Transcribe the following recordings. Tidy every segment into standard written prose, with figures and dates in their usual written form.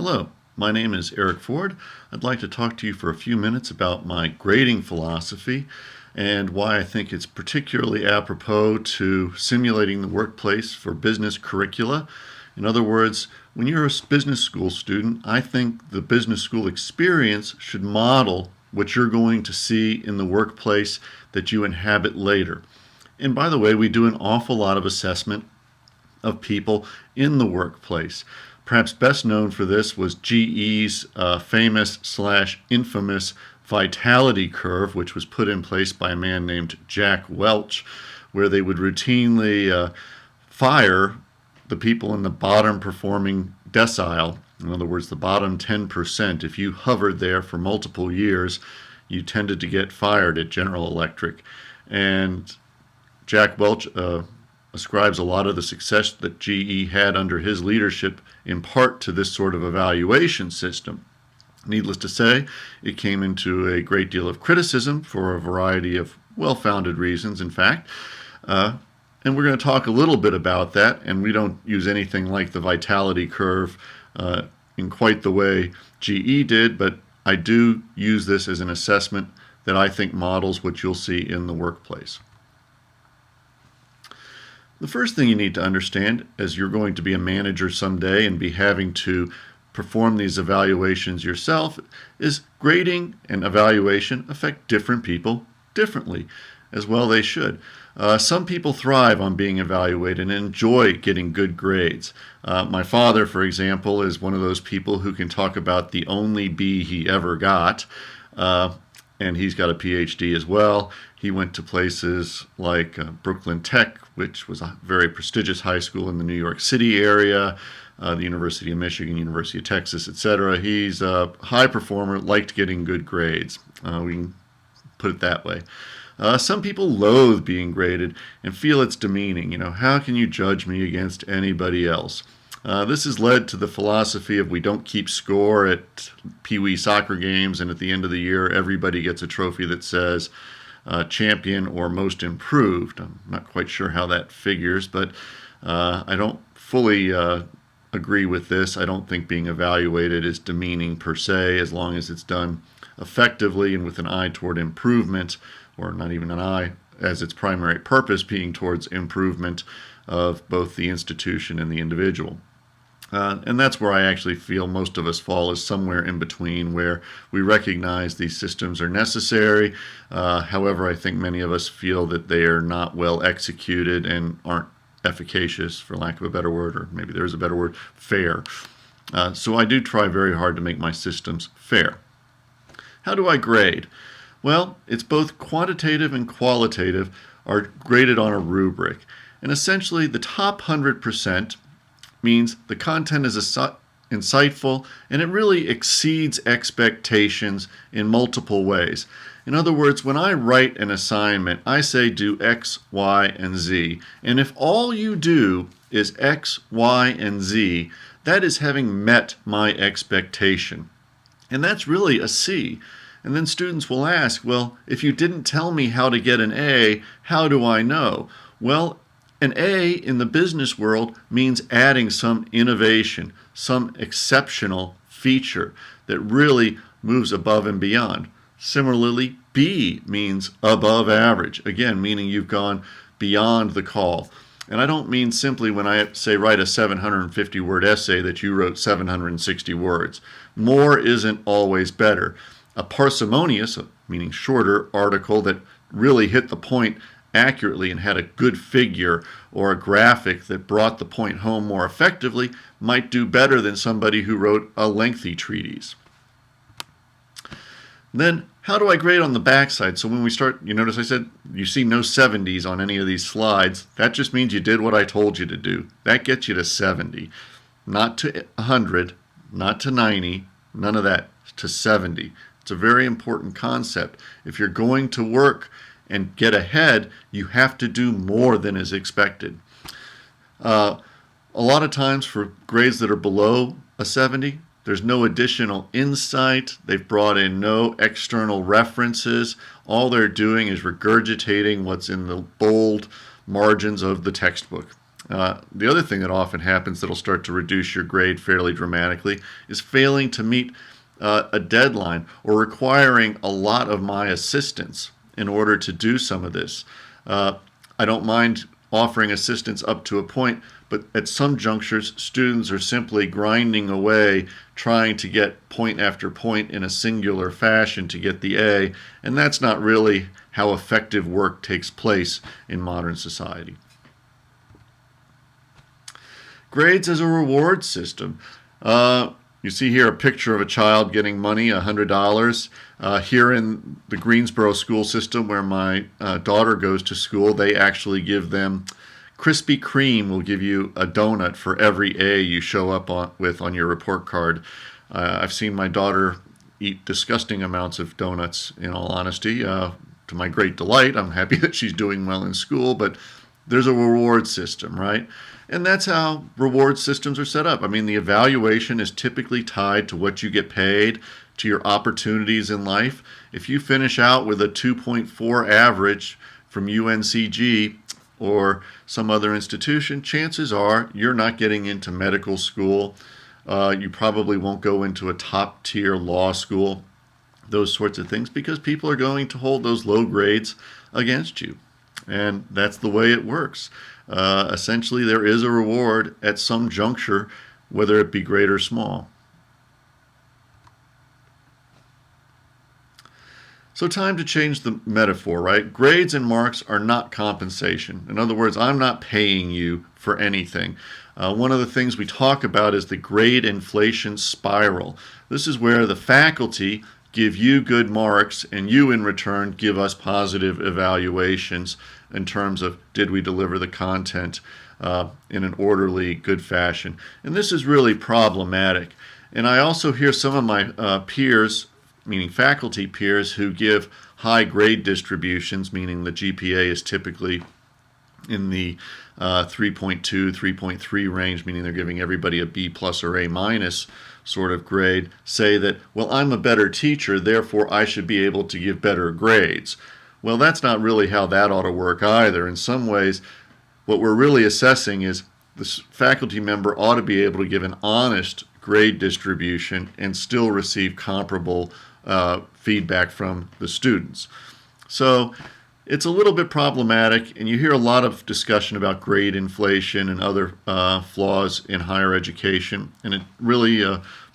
Hello, my name is Eric Ford. I'd like to talk to you for a few minutes about my grading philosophy and why I think it's particularly apropos to simulating the workplace for business curricula. In other words, when you're a business school student, I think the business school experience should model what you're going to see in the workplace that you inhabit later. And by the way, we do an awful lot of assessment of people in the workplace. Perhaps best known for this was GE's famous/infamous vitality curve, which was put in place by a man named Jack Welch, where they would routinely fire the people in the bottom performing decile. In other words, the bottom 10%. If you hovered there for multiple years, you tended to get fired at General Electric. And Jack Welch ascribes a lot of the success that GE had under his leadership in part to this sort of evaluation system. Needless to say, it came into a great deal of criticism for a variety of well-founded reasons, in fact. And we're going to talk a little bit about that, and we don't use anything like the vitality curve in quite the way GE did, but I do use this as an assessment that I think models what you'll see in the workplace. The first thing you need to understand, as you're going to be a manager someday and be having to perform these evaluations yourself, is grading and evaluation affect different people differently. As well they should. Some people thrive on being evaluated and enjoy getting good grades. My father, for example, is one of those people who can talk about the only B he ever got. And he's got a PhD as well. He went to places like Brooklyn Tech, which was a very prestigious high school in the New York City area, the University of Michigan, University of Texas, etc. He's a high performer, liked getting good grades. We can put it that way. Some people loathe being graded and feel it's demeaning. How can you judge me against anybody else? This has led to the philosophy of we don't keep score at Pee-wee soccer games, and at the end of the year, everybody gets a trophy that says champion or most improved. I'm not quite sure how that figures, but I don't fully agree with this. I don't think being evaluated is demeaning per se, as long as it's done effectively and with an eye toward improvement, or not even an eye, as its primary purpose being towards improvement of both the institution and the individual. And that's where I actually feel most of us fall, is somewhere in between, where we recognize these systems are necessary. However, I think many of us feel that they are not well executed and aren't efficacious, for lack of a better word, or maybe there's a better word, fair. So I do try very hard to make my systems fair. How do I grade? Well, it's both quantitative and qualitative are graded on a rubric. And essentially, the top 100% means the content is insightful and it really exceeds expectations in multiple ways. In other words, when I write an assignment, I say do X, Y, and Z. And if all you do is X, Y, and Z, that is having met my expectation. And that's really a C. And then students will ask, well, if you didn't tell me how to get an A, how do I know? Well, an A in the business world means adding some innovation, some exceptional feature that really moves above and beyond. Similarly, B means above average, again, meaning you've gone beyond the call. And I don't mean simply when I say write a 750-word essay that you wrote 760 words. More isn't always better. A parsimonious, meaning shorter, article that really hit the point accurately and had a good figure or a graphic that brought the point home more effectively might do better than somebody who wrote a lengthy treatise. Then, how do I grade on the backside? So when we start, you notice I said you see no 70s on any of these slides. That just means you did what I told you to do. That gets you to 70. Not to 100, not to 90, none of that, to 70. It's a very important concept. If you're going to work and get ahead, you have to do more than is expected. A lot of times for grades that are below a 70, there's no additional insight. They've brought in no external references. All they're doing is regurgitating what's in the bold margins of the textbook. The other thing that often happens that'll start to reduce your grade fairly dramatically is failing to meet a deadline or requiring a lot of my assistance in order to do some of this. I don't mind offering assistance up to a point, but at some junctures, students are simply grinding away, trying to get point after point in a singular fashion to get the A, and that's not really how effective work takes place in modern society. Grades as a reward system. You see here a picture of a child getting money, $100. Here in the Greensboro school system where my daughter goes to school, they actually give them Krispy Kreme will give you a donut for every A you show up with on your report card. I've seen my daughter eat disgusting amounts of donuts, in all honesty. To my great delight, I'm happy that she's doing well in school, but there's a reward system, right? And that's how reward systems are set up. I mean, the evaluation is typically tied to what you get paid, to your opportunities in life. If you finish out with a 2.4 average from UNCG or some other institution, chances are you're not getting into medical school. You probably won't go into a top tier law school, those sorts of things, because people are going to hold those low grades against you. And that's the way it works. Essentially, there is a reward at some juncture, whether it be great or small. So time to change the metaphor, right? Grades and marks are not compensation. In other words, I'm not paying you for anything. One of the things we talk about is the grade inflation spiral. This is where the faculty give you good marks and you in return give us positive evaluations in terms of did we deliver the content in an orderly, good fashion. And this is really problematic. And I also hear some of my peers, meaning faculty peers, who give high grade distributions, meaning the GPA is typically in the 3.2, 3.3 range, meaning they're giving everybody a B plus or A minus sort of grade, say that, well, I'm a better teacher, therefore I should be able to give better grades. Well, that's not really how that ought to work either. In some ways, what we're really assessing is this faculty member ought to be able to give an honest grade distribution and still receive comparable feedback from the students. So it's a little bit problematic, and you hear a lot of discussion about grade inflation and other flaws in higher education, and it really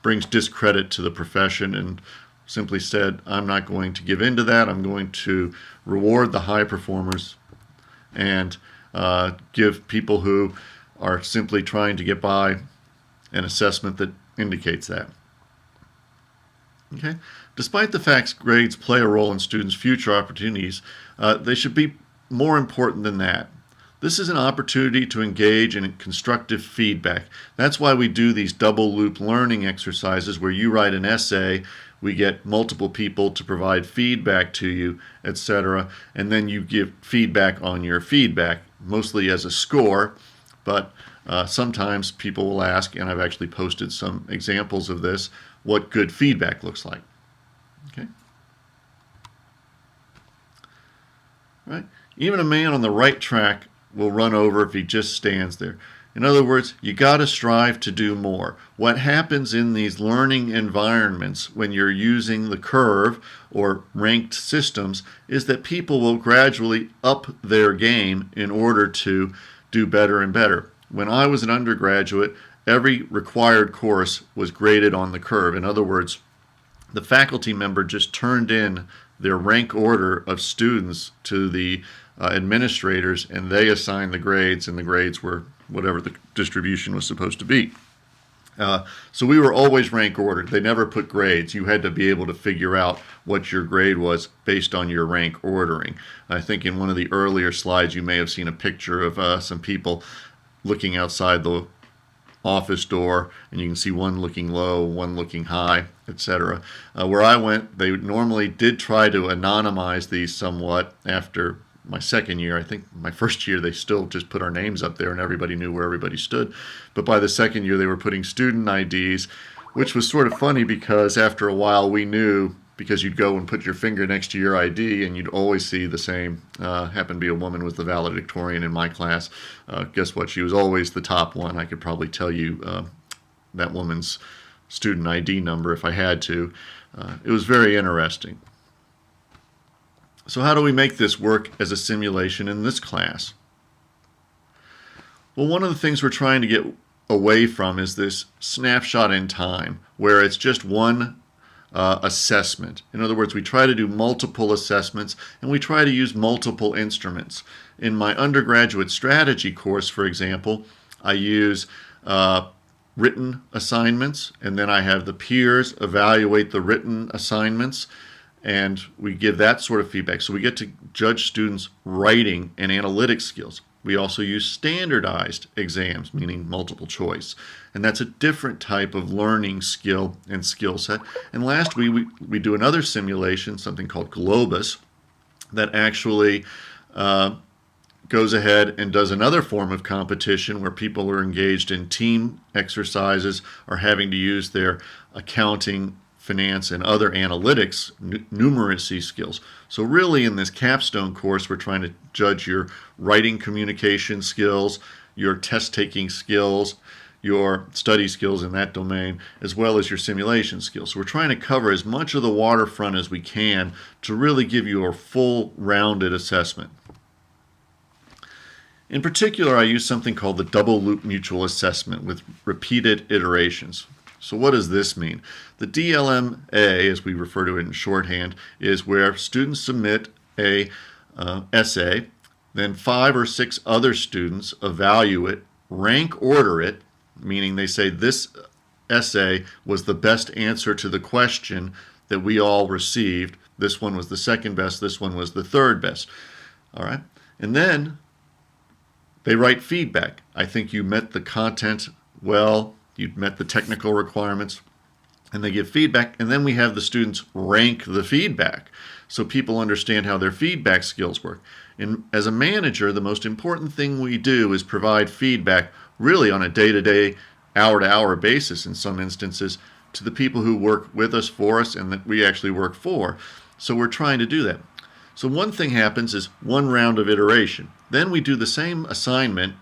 brings discredit to the profession. And simply said, I'm not going to give in to that. I'm going to reward the high performers and give people who are simply trying to get by an assessment that indicates that. Okay? Despite the fact grades play a role in students' future opportunities, they should be more important than that. This is an opportunity to engage in constructive feedback. That's why we do these double loop learning exercises where you write an essay, we get multiple people to provide feedback to you, etc., and then you give feedback on your feedback, mostly as a score, but sometimes people will ask, and I've actually posted some examples of this, what good feedback looks like. Okay? Right? Even a man on the right track will run over if he just stands there. In other words, you got to strive to do more. What happens in these learning environments when you're using the curve or ranked systems is that people will gradually up their game in order to do better and better. When I was an undergraduate, every required course was graded on the curve. In other words, the faculty member just turned in their rank order of students to the administrators, and they assigned the grades, and the grades were whatever the distribution was supposed to be. So we were always rank ordered. They never put grades. You had to be able to figure out what your grade was based on your rank ordering. I think in one of the earlier slides you may have seen a picture of some people looking outside the office door, and you can see one looking low, one looking high, etc. Where I went, they normally did try to anonymize these somewhat after my second year. I think my first year they still just put our names up there and everybody knew where everybody stood. But by the second year they were putting student IDs, which was sort of funny because after a while we knew because you'd go and put your finger next to your ID and you'd always see the same. Happened to be a woman was the valedictorian in my class. Guess what? She was always the top one. I could probably tell you that woman's student ID number if I had to. It was very interesting. So how do we make this work as a simulation in this class? Well, one of the things we're trying to get away from is this snapshot in time, where it's just one assessment. In other words, we try to do multiple assessments and we try to use multiple instruments. In my undergraduate strategy course, for example, I use written assignments, and then I have the peers evaluate the written assignments, and we give that sort of feedback. So we get to judge students' writing and analytic skills. We also use standardized exams, meaning multiple choice. And that's a different type of learning skill and skill set. And last, we do another simulation, something called Globus, that actually goes ahead and does another form of competition where people are engaged in team exercises or having to use their accounting, finance, and other analytics numeracy skills. So really in this capstone course, we're trying to judge your writing communication skills, your test-taking skills, your study skills in that domain, as well as your simulation skills. So we're trying to cover as much of the waterfront as we can to really give you a full rounded assessment. In particular, I use something called the double loop mutual assessment with repeated iterations. So what does this mean? The DLMA, as we refer to it in shorthand, is where students submit a essay, then 5 or 6 other students evaluate, rank order it, meaning they say this essay was the best answer to the question that we all received. This one was the second best, this one was the third best. All right? And then they write feedback. I think you met the content well, you met the technical requirements, and they give feedback, and then we have the students rank the feedback so people understand how their feedback skills work. And as a manager, the most important thing we do is provide feedback really on a day-to-day, hour-to-hour basis in some instances to the people who work with us, for us, and that we actually work for. So we're trying to do that. So one thing happens is one round of iteration. Then we do the same assignment,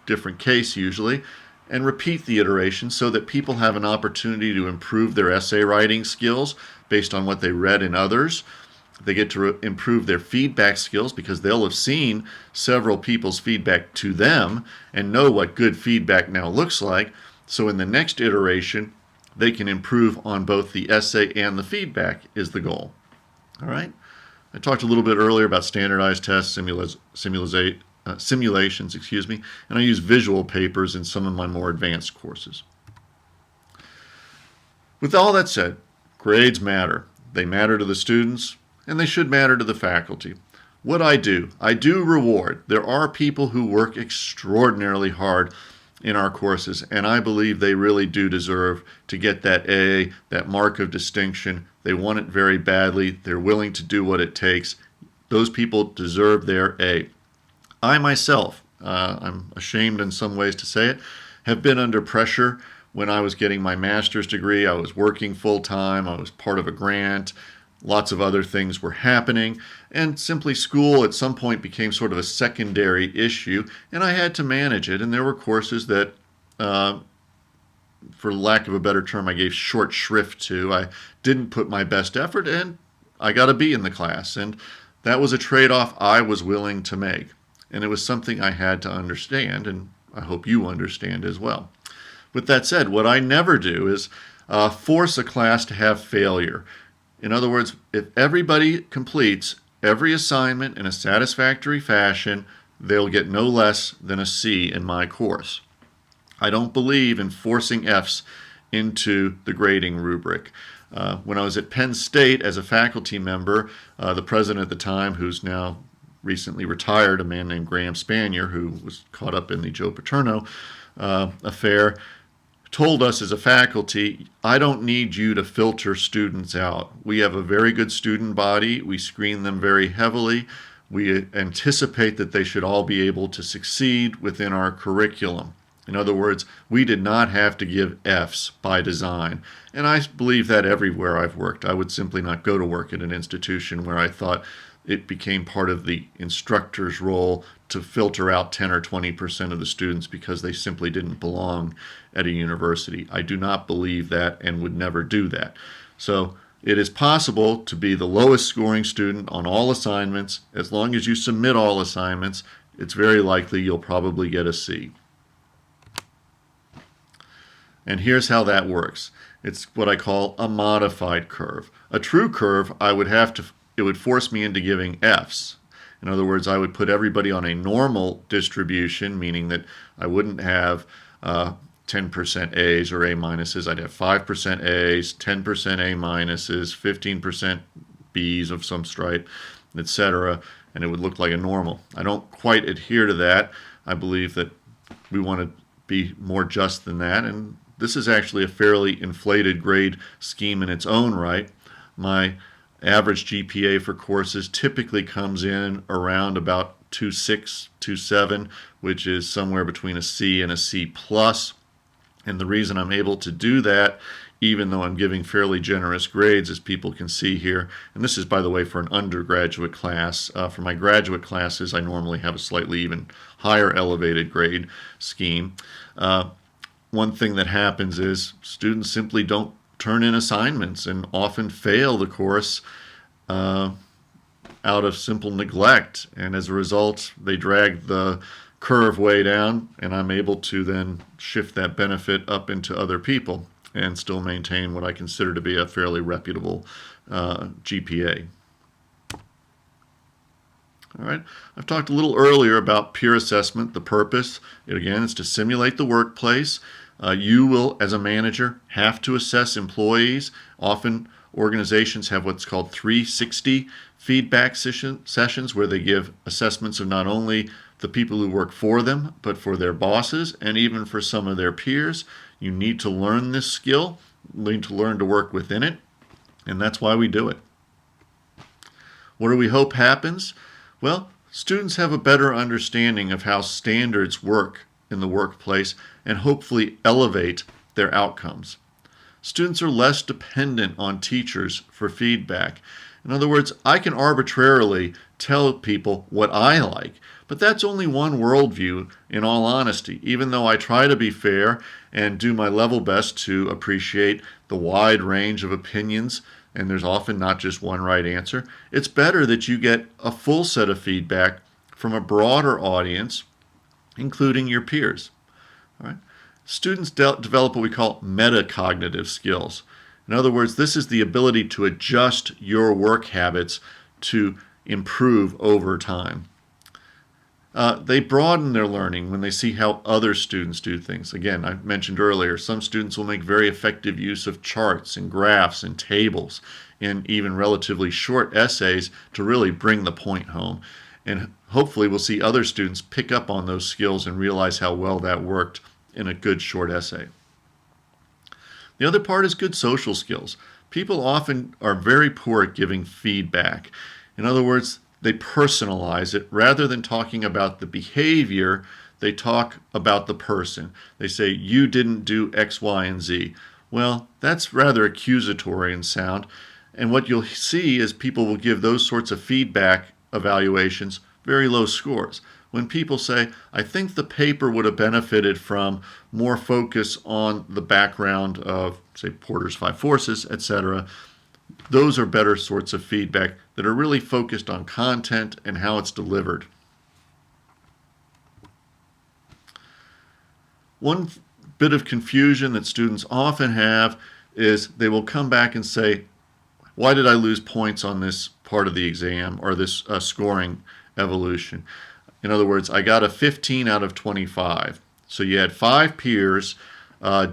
different case usually, and repeat the iteration so that people have an opportunity to improve their essay writing skills based on what they read in others. They get to improve their feedback skills because they'll have seen several people's feedback to them and know what good feedback now looks like. So in the next iteration, they can improve on both the essay and the feedback is the goal. All right? I talked a little bit earlier about standardized tests, simulations, and I use visual papers in some of my more advanced courses. With all that said, grades matter. They matter to the students, and they should matter to the faculty. What I do reward. There are people who work extraordinarily hard in our courses, and I believe they really do deserve to get that A, that mark of distinction. They want it very badly. They're willing to do what it takes. Those people deserve their A. I myself, I'm ashamed in some ways to say it, have been under pressure when I was getting my master's degree. I was working full-time. I was part of a grant. Lots of other things were happening, and simply school at some point became sort of a secondary issue, and I had to manage it. And there were courses that, for lack of a better term, I gave short shrift to. I didn't put my best effort, and I got a B in the class, and that was a trade-off I was willing to make. And it was something I had to understand, and I hope you understand as well. With that said, what I never do is force a class to have failure. In other words, if everybody completes every assignment in a satisfactory fashion, they'll get no less than a C in my course. I don't believe in forcing Fs into the grading rubric. When I was at Penn State as a faculty member, the president at the time, who's now recently retired, a man named Graham Spanier, who was caught up in the Joe Paterno affair, told us as a faculty, I don't need you to filter students out. We have a very good student body. We screen them very heavily. We anticipate that they should all be able to succeed within our curriculum. In other words, we did not have to give Fs by design. And I believe that everywhere I've worked. I would simply not go to work at an institution where I thought it became part of the instructor's role to filter out 10 or 20% of the students because they simply didn't belong at a university. I do not believe that and would never do that. So it is possible to be the lowest scoring student on all assignments. As long as you submit all assignments, it's very likely you'll probably get a C. And here's how that works. It's what I call a modified curve. A true curve, it would force me into giving Fs. In other words, I would put everybody on a normal distribution, meaning that I wouldn't have 10% A's or A minuses. I'd have 5% A's, 10% A minuses, 15% B's of some stripe, etc., and it would look like a normal. I don't quite adhere to that. I believe that we want to be more just than that, and this is actually a fairly inflated grade scheme in its own right. My average GPA for courses typically comes in around about 2.6, 2.7, which is somewhere between a C and a C plus. And the reason I'm able to do that, even though I'm giving fairly generous grades, as people can see here, and this is, by the way, for an undergraduate class. For my graduate classes, I normally have a slightly even higher elevated grade scheme. One thing that happens is students simply don't turn in assignments and often fail the course out of simple neglect. And as a result, they drag the curve way down, and I'm able to then shift that benefit up into other people and still maintain what I consider to be a fairly reputable GPA. All right. I've talked a little earlier about peer assessment. The purpose, again, is to simulate the workplace. You will, as a manager, have to assess employees. Often organizations have what's called 360 feedback sessions where they give assessments of not only the people who work for them, but for their bosses and even for some of their peers. You need to learn this skill, need to learn to work within it, and that's why we do it. What do we hope happens? Well, students have a better understanding of how standards work in the workplace and hopefully elevate their outcomes. Students are less dependent on teachers for feedback. In other words, I can arbitrarily tell people what I like, but that's only one worldview in all honesty. Even though I try to be fair and do my level best to appreciate the wide range of opinions, and there's often not just one right answer, it's better that you get a full set of feedback from a broader audience, including your peers. All right? Students develop what we call metacognitive skills. In other words, this is the ability to adjust your work habits to improve over time. They broaden their learning when they see how other students do things. Again, I mentioned earlier, some students will make very effective use of charts and graphs and tables and even relatively short essays to really bring the point home. And hopefully we'll see other students pick up on those skills and realize how well that worked in a good short essay. The other part is good social skills. People often are very poor at giving feedback. In other words, they personalize it. Rather than talking about the behavior, they talk about the person. They say, you didn't do X, Y, and Z. Well, that's rather accusatory in sound. And what you'll see is people will give those sorts of feedback evaluations very low scores. When people say, I think the paper would have benefited from more focus on the background of, say, Porter's Five Forces, etc., those are better sorts of feedback that are really focused on content and how it's delivered. One bit of confusion that students often have is they will come back and say, why did I lose points on this part of the exam or this scoring evolution? In other words, I got a 15 out of 25. So you had 5 peers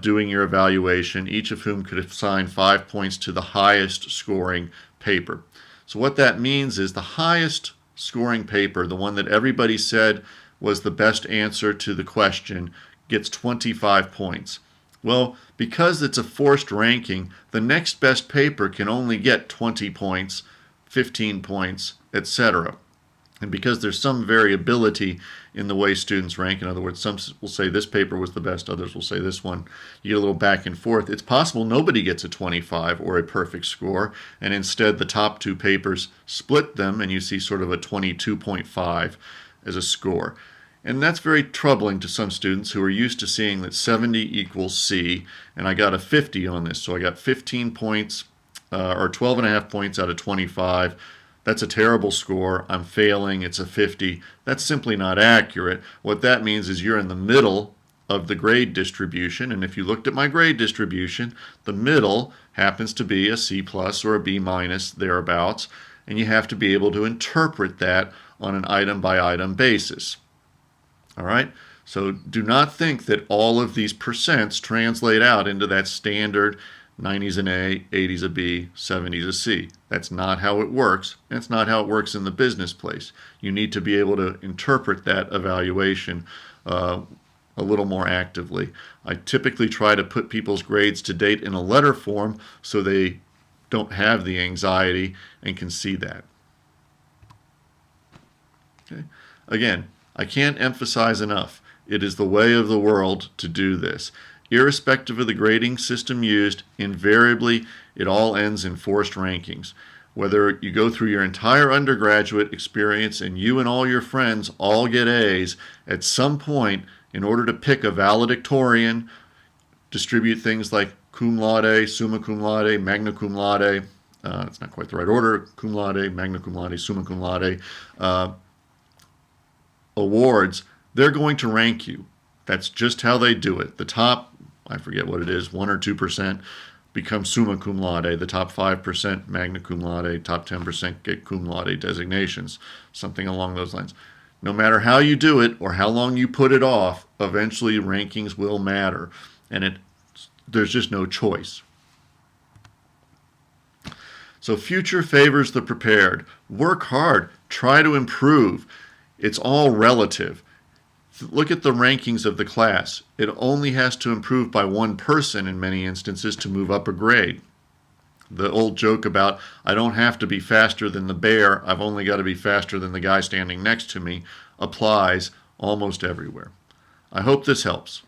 doing your evaluation, each of whom could assign 5 points to the highest scoring paper. So what that means is the highest scoring paper, the one that everybody said was the best answer to the question, gets 25 points. Well, because it's a forced ranking, the next best paper can only get 20 points, 15 points, etc. And because there's some variability in the way students rank, in other words, some will say this paper was the best, others will say this one, you get a little back and forth. It's possible nobody gets a 25 or a perfect score, and instead the top two papers split them, and you see sort of a 22.5 as a score. And that's very troubling to some students who are used to seeing that 70 equals C, and I got a 50 on this, so I got 15 points, or 12 and a half points out of 25. That's a terrible score. I'm failing. It's a 50. That's simply not accurate. What that means is you're in the middle of the grade distribution, and if you looked at my grade distribution, the middle happens to be a C plus or a B minus, thereabouts, and you have to be able to interpret that on an item-by-item basis. All right? So do not think that all of these percents translate out into that standard 90's an A, 80's a B, 70's a C. That's not how it works, and it's not how it works in the business place. You need to be able to interpret that evaluation a little more actively. I typically try to put people's grades to date in a letter form so they don't have the anxiety and can see that. Okay. Again, I can't emphasize enough, it is the way of the world to do this. Irrespective of the grading system used, invariably it all ends in forced rankings. Whether you go through your entire undergraduate experience and you and all your friends all get A's, at some point, in order to pick a valedictorian, distribute things like cum laude, summa cum laude, magna cum laude, it's not quite the right order, cum laude, magna cum laude, summa cum laude, awards, they're going to rank you. That's just how they do it. The top, I forget what it is, 1 or 2% become summa cum laude, the top 5% magna cum laude, top 10% get cum laude designations, something along those lines. No matter how you do it or how long you put it off, eventually rankings will matter, and there's just no choice. So future favors the prepared. Work hard, try to improve. It's all relative. Look at the rankings of the class. It only has to improve by one person in many instances to move up a grade. The old joke about, I don't have to be faster than the bear, I've only got to be faster than the guy standing next to me, applies almost everywhere. I hope this helps.